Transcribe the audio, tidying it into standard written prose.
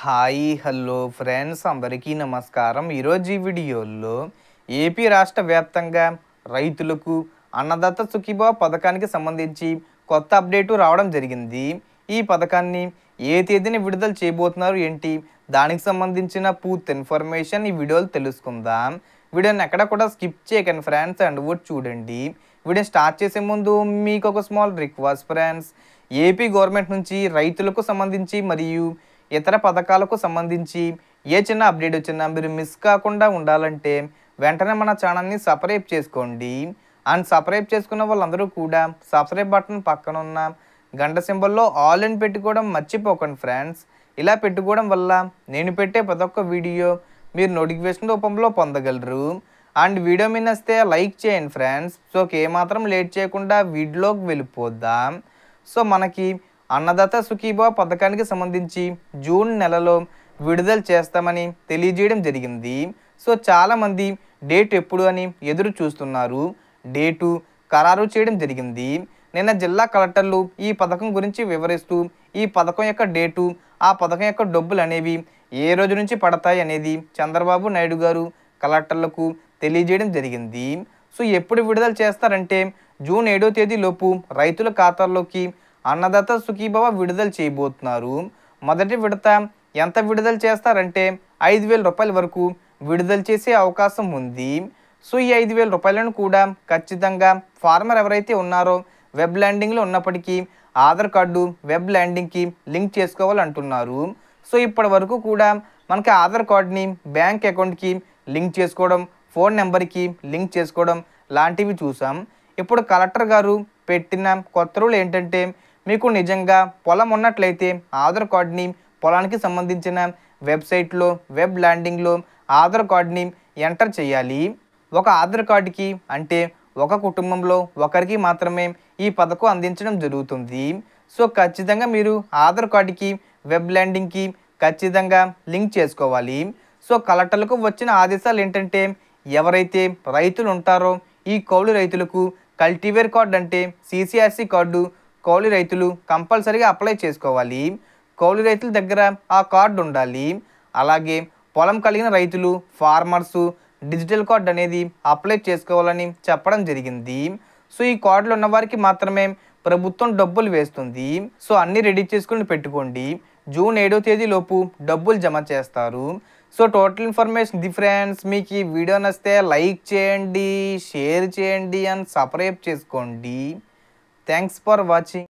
Hi hello friends అందరికీ నమస్కారం. ఈరోజు ఈ వీడియోలో ఏపీ రాష్ట్ర వ్యాప్తంగా రైతులకు అన్నదాత సుఖీభవ పథకానికి సంబంధించి కొత్త అప్డేటు రావడం జరిగింది. ఈ పథకాన్ని ఏ తేదీన విడుదల చేయబోతున్నారు ఏంటి, దానికి సంబంధించిన పూర్తి ఇన్ఫర్మేషన్ ఈ వీడియోలో తెలుసుకుందాం. వీడియోని ఎక్కడ కూడా స్కిప్ చేయకండి ఫ్రెండ్స్, అండ్ కూడా చూడండి. వీడియో స్టార్ట్ చేసే ముందు మీకు ఒక small request friends, AP government నుంచి రైతులకు సంబంధించి మరియు ఇతర పథకాలకు సంబంధించి ఏ చిన్న అప్డేట్ వచ్చినా మీరు మిస్ కాకుండా ఉండాలంటే వెంటనే మన ఛానల్ని సబ్స్క్రైబ్ చేసుకోండి. అండ్ సబ్స్క్రైబ్ చేసుకున్న వాళ్ళందరూ కూడా సబ్స్క్రైబ్ బటన్ పక్కన ఉన్న గంట సింబల్లో ఆల్ అని పెట్టుకోవడం మర్చిపోకండి ఫ్రెండ్స్. ఇలా పెట్టుకోవడం వల్ల నేను పెట్టే ప్రతి ఒక్క వీడియో మీరు నోటిఫికేషన్ రూపంలో పొందగలరు. అండ్ వీడియో మీద వస్తే లైక్ చేయండి ఫ్రెండ్స్. సో ఏమాత్రం లేట్ చేయకుండా వీడియోలోకి వెళ్ళిపోద్దాం. సో మనకి అన్నదాత సుఖీభవ పథకానికి సంబంధించి జూన్ నెలలో విడుదల చేస్తామని తెలియజేయడం జరిగింది. సో చాలామంది డేట్ ఎప్పుడు అని ఎదురు చూస్తున్నారు. డేటు ఖరారు చేయడం జరిగింది. నిన్న జిల్లా కలెక్టర్లు ఈ పథకం గురించి వివరిస్తూ ఈ పథకం యొక్క డేటు, ఆ పథకం యొక్క డబ్బులు అనేవి ఏ రోజు నుంచి పడతాయి అనేది చంద్రబాబు నాయుడు గారు కలెక్టర్లకు తెలియజేయడం జరిగింది. సో ఎప్పుడు విడుదల చేస్తారంటే జూన్ 7వ తేదీలోపు రైతుల ఖాతాల్లోకి అన్నదాత సుఖీభవ విడుదల చేయబోతున్నారు. మొదటి విడత ఎంత విడుదల చేస్తారంటే 5,000 రూపాయల వరకు విడుదల చేసే అవకాశం ఉంది. సో ఈ 5,000 రూపాయలను కూడా ఖచ్చితంగా ఫార్మర్ ఎవరైతే ఉన్నారో వెబ్ ల్యాండింగ్లో ఉన్నప్పటికీ ఆధార్ కార్డు వెబ్ ల్యాండింగ్కి లింక్ చేసుకోవాలంటున్నారు. సో ఇప్పటి వరకు కూడా మనకి ఆధార్ కార్డుని బ్యాంక్ అకౌంట్కి లింక్ చేసుకోవడం, ఫోన్ నెంబర్కి లింక్ చేసుకోవడం లాంటివి చూసాం. ఇప్పుడు కలెక్టర్ గారు పెట్టిన కొత్త రూల్ ఏంటంటే, మీకు నిజంగా పొలం ఉన్నట్లయితే ఆధార్ కార్డుని పొలానికి సంబంధించిన వెబ్సైట్లో వెబ్ ల్యాండింగ్లో ఆధార్ కార్డుని ఎంటర్ చేయాలి. ఒక ఆధార్ కార్డుకి అంటే ఒక కుటుంబంలో ఒకరికి మాత్రమే ఈ పథకం అందించడం జరుగుతుంది. సో ఖచ్చితంగా మీరు ఆధార్ కార్డుకి వెబ్ ల్యాండింగ్కి ఖచ్చితంగా లింక్ చేసుకోవాలి. సో కలెక్టర్లకు వచ్చిన ఆదేశాలు ఏంటంటే, ఎవరైతే రైతులు ఉంటారో ఈ కౌలు రైతులకు కల్టివేర్ కార్డు అంటే CCRC కార్డు కౌలు రైతులు కంపల్సరీగా అప్లై చేసుకోవాలి. కౌలు రైతుల దగ్గర ఆ కార్డు ఉండాలి. అలాగే పొలం కలిగిన రైతులు ఫార్మర్సు డిజిటల్ కార్డు అనేది అప్లై చేసుకోవాలని చెప్పడం జరిగింది. సో ఈ కార్డులు ఉన్న వారికి మాత్రమే ప్రభుత్వం డబ్బులు వేస్తుంది. సో అన్నీ రెడీ చేసుకుని పెట్టుకోండి. జూన్ 7వ తేదీలోపు డబ్బులు జమ చేస్తారు. So total information the friends. మీకు ఈ వీడియో నచ్చితే లైక్ చేయండి, షేర్ చేయండి అండ్ సబ్స్క్రైబ్ చేసుకోండి. Thanks for watching.